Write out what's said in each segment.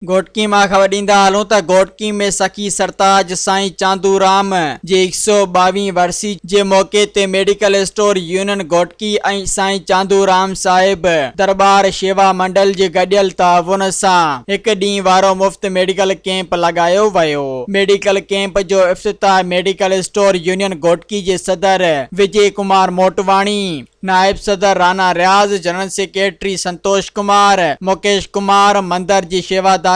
घोटकी मां ख़बर ॾींदा हलूं त घोटकी में सखी सरताज साईं चांदूराम जे 122वीं वरसी जे मौक़े ते मेडिकल स्टोर यूनियन घोटकी ऐं साईं चांदूराम साहिब दरबार शेवा मंडल जे गॾियल ताउन सां हिकु ॾींहुं वारो मुफ़्त मेडिकल कैंप लॻायो वियो। मेडिकल कैंप जो इफ़्तिताह मेडिकल स्टोर यूनियन घोटकी जे सदर विजय कुमार मोटवाणी, नायब सदर राना रियाज़, जनरल सेक्रेटरी संतोष कुमार, मुकेश कुमार, मंदिर जी शेवादारी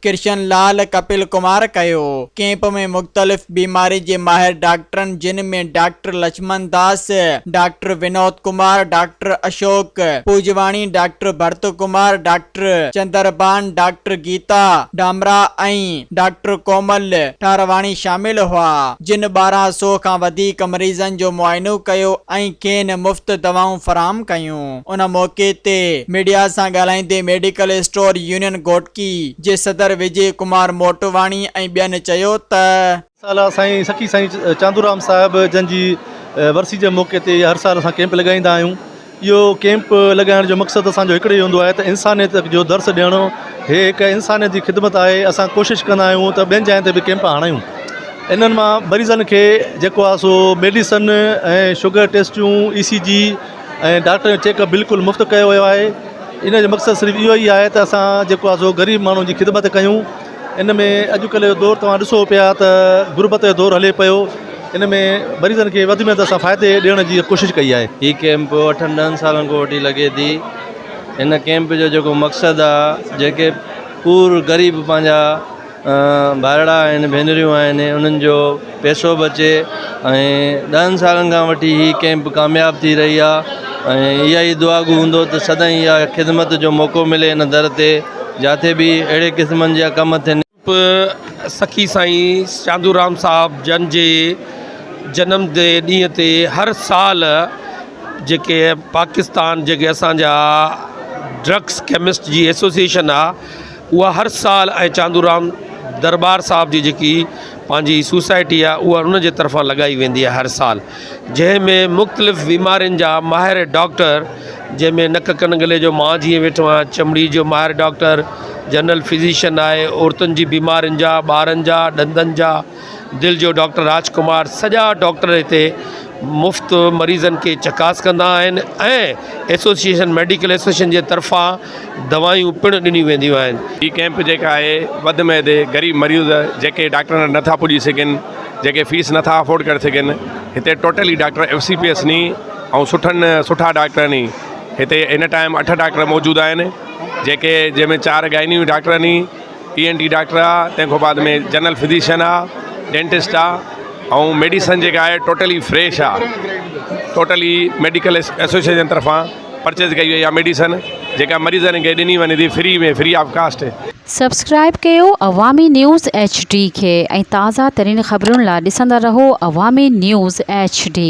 कृष्ण लाल, कपिल कुमार कयो। कैंप में मुख़्तलिफ़ बीमारी जे माहिर डॉक्टरनि जिन में doctor Laxman Das, doctor Vinod Kumar, doctor Ashok Poojwani, doctor Bharat Kumar, doctor Chandraban, doctor Geeta Damra ऐं डॉक्टर कोमल ठारवाणी शामिल हुआ, जिन 1200 खां वधीक मरीज़नि जो मुआइनो कयो ऐं खेनि मुफ़्त दवाऊं फराहम कयूं। उन मौके ते मीडिया सां ॻाल्हाईंदे मेडिकल स्टोर यूनियन घोटकी जे सदर विजय कुमार मोटवाणी ऐं ॿियनि चयो त साल साईं सखी साईं चांदूराम साहिब जंहिंजी वरसी जे मौक़े ते हर साल असां कैंप लॻाईंदा आहियूं। इहो कैंप लॻाइण जो मक़सदु असांजो हिकिड़ो ई हूंदो आहे त इंसानियत जो दर्स ॾियणो। हे हिकु इंसानियत जी ख़िदमत आहे। असां कोशिशि कंदा आहियूं त ॿियनि जॻहियुनि ते बि कैंप हणायूं। इन्हनि मां मरीज़नि खे जेको आहे सो मेडिसन ऐं शुगर टेस्टियूं, ECG ऐं डॉक्टर जो चेकअप बिल्कुलु मुफ़्त कयो वियो आहे। इन जो मक़सदु सिर्फ़ु इहो ई आहे त असां जेको आहे सो ग़रीब माण्हुनि जी ख़िदमत कयूं। इन में अॼुकल्ह जो दौरु तव्हां ॾिसो पिया त गुरबत जो दौरु हले पियो। इन में मरीज़नि खे वधि में वधि असां फ़ाइदे ॾियण जी कोशिशि कई आहे। हीअ कैंप 8-10 सालनि खां वठी लॻे थी। हिन कैंप जो जेको मक़सदु आहे, जेके पूर ग़रीब पंहिंजा भाइड़ा आहिनि, भेनरियूं आहिनि, उन्हनि जो पैसो बचे ऐं 10 सालनि खां वठी हीअ कैंप कामयाबु थी रही आहे। ऐं इहा ई दुआगू हूंदो त सदाईं इहा ख़िदमत जो मौक़ो मिले इन दर ते, जिते बि अहिड़े क़िस्मनि जा कम थियनि। सखी साईं चांदूराम साहिब जन जे जनम जे ॾींहं ते हर साल जेके पाकिस्तान जेके असांजा ड्रग्स केमिस्ट जी एसोसिएशन आहे, उहा हर साल ऐं चांदूराम दरबार साहिब जी जेकी पंहिंजी सोसाइटी आहे, उहा उन जे तरफ़ां लॻाई वेंदी आहे हर साल, जंहिंमें मुख़्तलिफ़ बीमारियुनि जा माहिर डॉक्टर, जंहिंमें नक कन गले जो मां जीअं वेठो आहियां, चमड़ी जो माहिर डॉक्टर, जनरल फिज़िशियन आहे, औरतुनि जी बीमारियुनि जा, ॿारनि जा, ॾंदनि जा, दिलि जो डॉक्टर राजकुमार, सॼा डॉक्टर हिते मुफ़्त मरीज़नि खे चकास कंदा आहिनि ऐं एसोसिएशन मेडिकल एसोसिएशन जे तरफ़ां दवायूं पिणु ॾिनियूं वेंदियूं आहिनि। ही कैंप जेका आहे वधि में वधि ग़रीब मरीज़ जेके डॉक्टर नथा पुॼी सघनि, जेके फीस नथा अफोर्ड करे सघनि, हिते टोटली डॉक्टर FCPS नी ऐं सुठा डॉक्टर नी हिते इन टाइम 8 डॉक्टर मौजूदु आहिनि, जेके जंहिंमें 4 गाइनी डॉक्टर नी, ENT डॉक्टर आहे, तंहिंखां बाद में जनरल फिज़िशियन आहे, डेंटिस्ट आहे ऐं मेडिसन जेका आहे टोटली फ्रेश आहे। टोटली मेडिकल एसोसिएशन तरफ़ां परचेज कई वई आहे मेडिसन, जेका मरीज़नि खे ॾिनी वञे थी फ्री ऑफ कास्ट। सब्सक्राइब कयो अवामी न्यूज़ HD खे ऐं ताज़ा तरीन ख़बरुनि लाइ ॾिसंदा रहो अवामी न्यूज़ HD।